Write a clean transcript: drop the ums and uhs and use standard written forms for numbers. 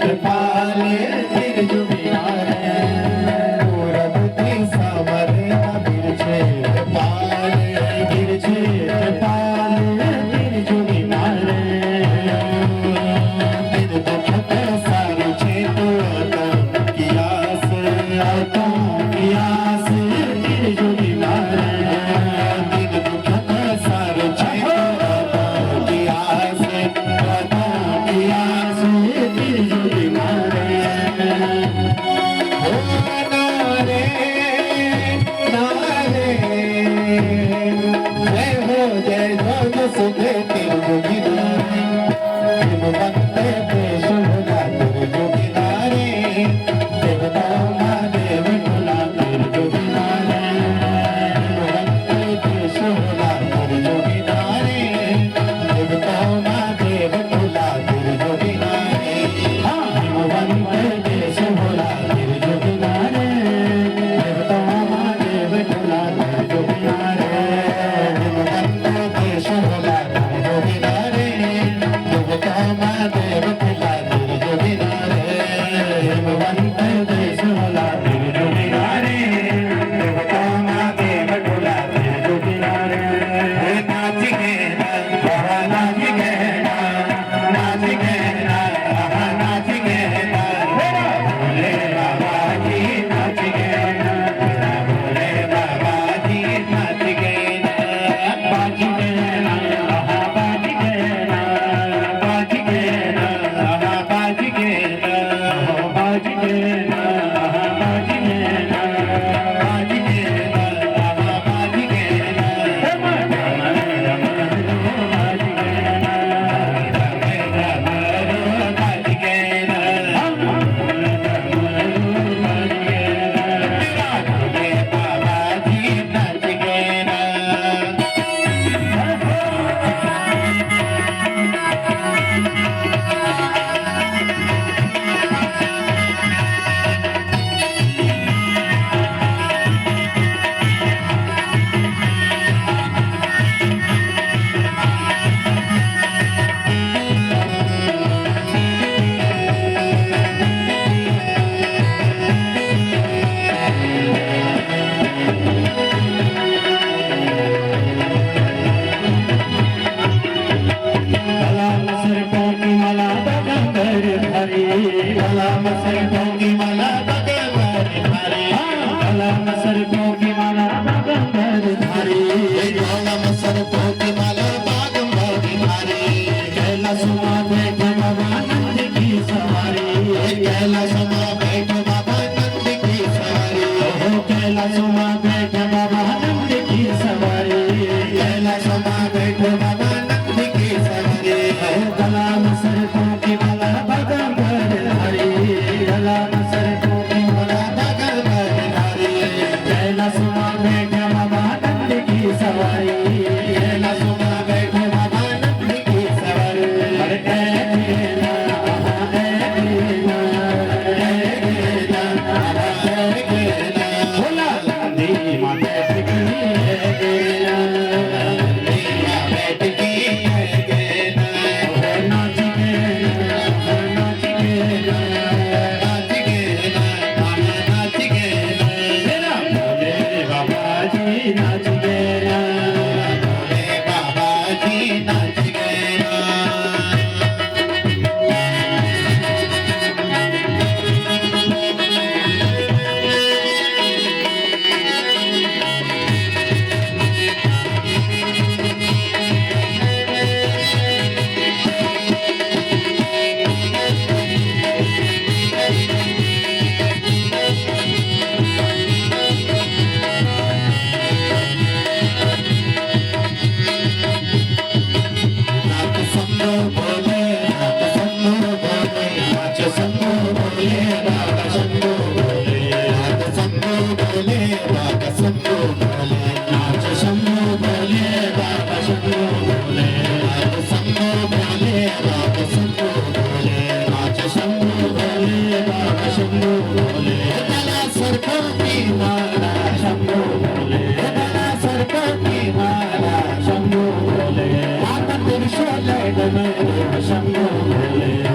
कृपाले बिरजू बिनारे पूरबती सामरे बिरछे कृपाले बिरछे कृपाले बिरजू बिनारे बिन दुख पे सारी चेतो कियास बिरजू बिनारे बिन दुख पे सारी चेतो कियास बिरजू बिनारे हो नारे नारे जय हो जय ध्वज सुधे बिरजू बिनारे हिमवंते देश भुला बिरजू बिनारे देवता महादेव भुला बिरजू बिनारे हिमवंते देश भुला बिरजू बिनारे देवता महादेव भुला बिरजू बिनारे हिमवंते देश भुला बिरजू बिनारे देवता महादेव भुला बिरजू बिनारे हिमवंते देश भुला बिरजू बिनारे देवता महादेव भुला बिरजू बिनारे हिमवंते देश भुला बिरजू बिनारे देवता महादेव भुला बिरजू बिनारे नाच गे नाच गे नाच गे नाच गे भोले बाबा जी नाच गे भोले बाबा जी नाच गे बाज गे बाज गे बाज गे बाज गे बाज गे बाज गे बाज गे बाज गे शंभो भोले